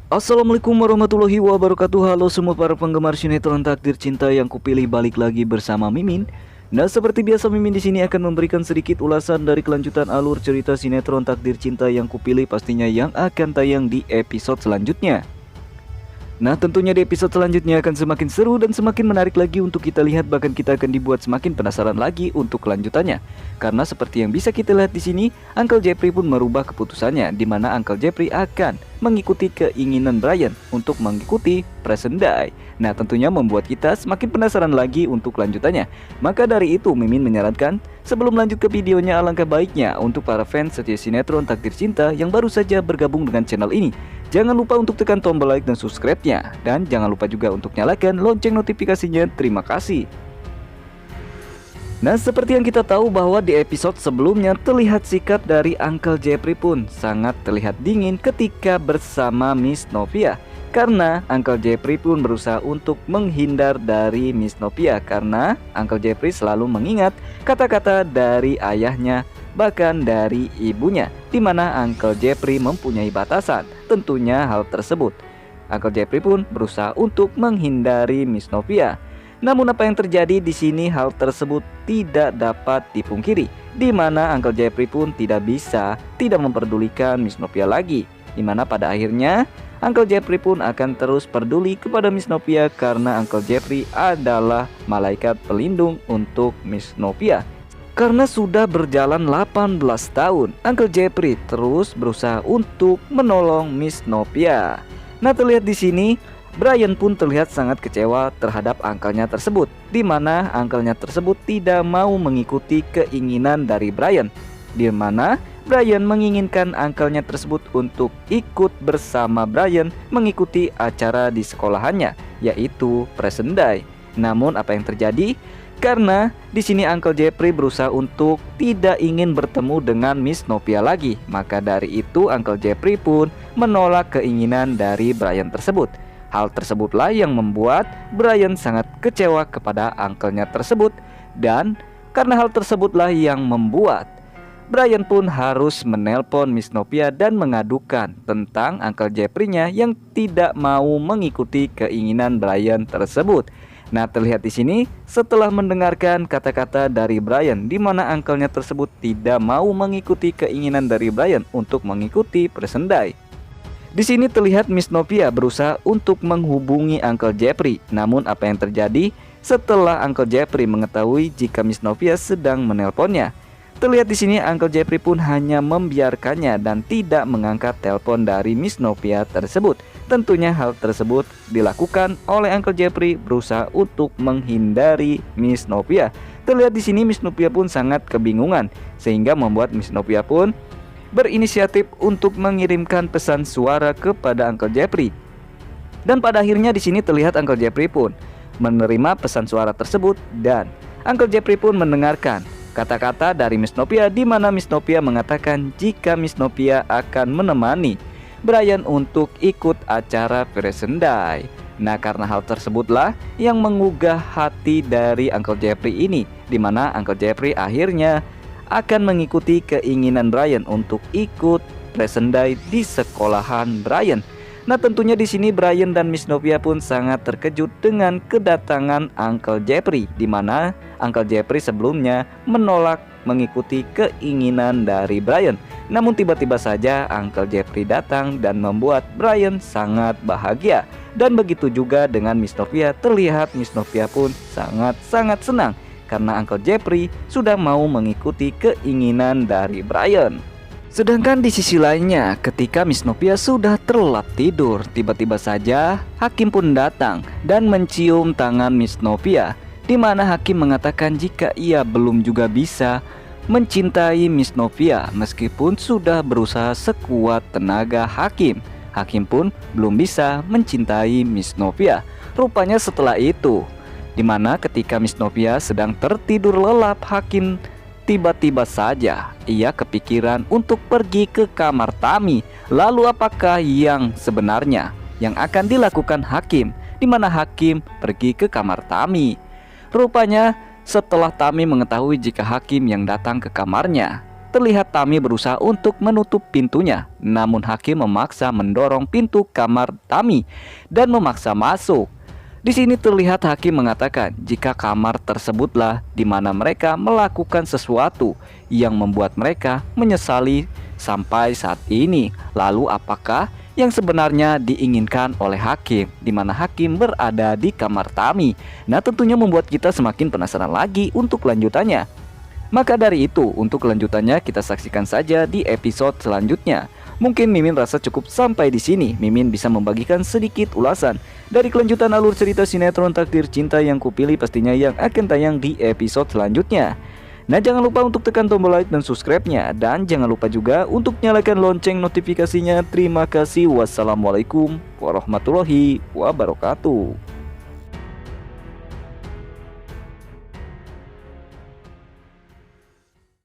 Assalamualaikum warahmatullahi wabarakatuh. Halo semua para penggemar sinetron Takdir Cinta yang kupilih, balik lagi bersama Mimin. Nah, seperti biasa Mimin di sini akan memberikan sedikit ulasan dari kelanjutan alur cerita sinetron Takdir Cinta yang kupilih, pastinya yang akan tayang di episode selanjutnya. Nah, tentunya di episode selanjutnya akan semakin seru dan semakin menarik lagi untuk kita lihat, bahkan kita akan dibuat semakin penasaran lagi untuk kelanjutannya. Karena seperti yang bisa kita lihat di sini, Uncle Jeffrey pun merubah keputusannya, di mana Uncle Jeffrey akan mengikuti keinginan Brian untuk mengikuti Present Day. Nah, tentunya membuat kita semakin penasaran lagi untuk kelanjutannya. Maka dari itu, Mimin menyarankan sebelum lanjut ke videonya, alangkah baiknya untuk para fans setia sinetron Takdir Cinta yang baru saja bergabung dengan channel ini, jangan lupa untuk tekan tombol like dan subscribe-nya. Dan jangan lupa juga untuk nyalakan lonceng notifikasinya. Terima kasih. Nah, seperti yang kita tahu bahwa di episode sebelumnya terlihat sikap dari Uncle Jeffrey pun sangat terlihat dingin ketika bersama Miss Novia. Karena Uncle Jeffrey pun berusaha untuk menghindar dari Miss Novia, karena Uncle Jeffrey selalu mengingat kata-kata dari ayahnya, bahkan dari ibunya, di mana Uncle Jeffrey mempunyai batasan. Tentunya hal tersebut Uncle Jeffrey pun berusaha untuk menghindari Miss Novia. Namun apa yang terjadi di sini, hal tersebut tidak dapat dipungkiri, di mana Uncle Jeffrey pun tidak memperdulikan Miss Novia lagi, di mana pada akhirnya Uncle Jeffrey pun akan terus peduli kepada Miss Novia, karena Uncle Jeffrey adalah malaikat pelindung untuk Miss Novia. Karena sudah berjalan 18 tahun, Uncle Jeffrey terus berusaha untuk menolong Miss Novia. Nah, terlihat di sini Brian pun terlihat sangat kecewa terhadap uncle-nya tersebut, di mana uncle-nya tersebut tidak mau mengikuti keinginan dari Brian, di mana Brian menginginkan uncle-nya tersebut untuk ikut bersama Brian mengikuti acara di sekolahannya, yaitu Present Day. Namun apa yang terjadi? Karena di sini Uncle Jeffrey berusaha untuk tidak ingin bertemu dengan Miss Novia lagi, maka dari itu Uncle Jeffrey pun menolak keinginan dari Brian tersebut. Hal tersebutlah yang membuat Brian sangat kecewa kepada uncle-nya tersebut, dan karena hal tersebutlah yang membuat Brian pun harus menelpon Miss Novia dan mengadukan tentang Uncle Jeffrey-nya yang tidak mau mengikuti keinginan Brian tersebut. Nah, terlihat di sini setelah mendengarkan kata-kata dari Brian, di mana uncle-nya tersebut tidak mau mengikuti keinginan dari Brian untuk mengikuti Present Day. Di sini terlihat Miss Novia berusaha untuk menghubungi Uncle Jeffrey. Namun apa yang terjadi setelah Uncle Jeffrey mengetahui jika Miss Novia sedang menelponnya? Terlihat di sini Uncle Jeffrey pun hanya membiarkannya dan tidak mengangkat telepon dari Miss Novia tersebut. Tentunya hal tersebut dilakukan oleh Uncle Jeffrey berusaha untuk menghindari Miss Novia. Terlihat di sini Miss Novia pun sangat kebingungan, sehingga membuat Miss Novia pun berinisiatif untuk mengirimkan pesan suara kepada Uncle Jeffrey. Dan pada akhirnya di sini terlihat Uncle Jeffrey pun menerima pesan suara tersebut, dan Uncle Jeffrey pun mendengarkan kata-kata dari Miss Novia, di mana Miss Novia mengatakan jika Miss Novia akan menemani Brian untuk ikut acara Present Day. Nah, karena hal tersebutlah yang menggugah hati dari Uncle Jeffrey ini, di mana Uncle Jeffrey akhirnya akan mengikuti keinginan Brian untuk ikut Present Day di sekolahan Brian. Nah, tentunya di sini Brian dan Miss Novia pun sangat terkejut dengan kedatangan Uncle Jeffrey, di mana Uncle Jeffrey sebelumnya menolak mengikuti keinginan dari Brian. Namun tiba-tiba saja Uncle Jeffrey datang dan membuat Brian sangat bahagia. Dan begitu juga dengan Miss Novia, terlihat Miss Novia pun sangat senang karena Uncle Jeffrey sudah mau mengikuti keinginan dari Brian. Sedangkan di sisi lainnya, ketika Miss Novia sudah terlelap tidur, tiba-tiba saja Hakim pun datang dan mencium tangan Miss Novia, di mana Hakim mengatakan jika ia belum juga bisa mencintai Miss Novia meskipun sudah berusaha sekuat tenaga Hakim. Hakim pun belum bisa mencintai Miss Novia. Rupanya setelah itu, di mana ketika Miss Novia sedang tertidur lelap, Hakim tiba-tiba saja ia kepikiran untuk pergi ke kamar Tami. Lalu apakah yang sebenarnya yang akan dilakukan Hakim, di mana Hakim pergi ke kamar Tami? Rupanya setelah Tami mengetahui jika Hakim yang datang ke kamarnya, terlihat Tami berusaha untuk menutup pintunya. Namun hakim memaksa mendorong pintu kamar Tami dan memaksa masuk. Di sini terlihat hakim mengatakan jika kamar tersebutlah di mana mereka melakukan sesuatu yang membuat mereka menyesali sampai saat ini. Lalu apakah yang sebenarnya diinginkan oleh hakim, di mana hakim berada di kamar Tami? Nah, tentunya membuat kita semakin penasaran lagi untuk lanjutannya. Maka dari itu, untuk kelanjutannya kita saksikan saja di episode selanjutnya. Mungkin Mimin rasa cukup sampai di sini. Mimin bisa membagikan sedikit ulasan dari kelanjutan alur cerita sinetron Takdir Cinta yang kupilih pastinya yang akan tayang di episode selanjutnya. Nah, jangan lupa untuk tekan tombol like dan subscribe-nya. Dan jangan lupa juga untuk nyalakan lonceng notifikasinya. Terima kasih. Wassalamualaikum warahmatullahi wabarakatuh.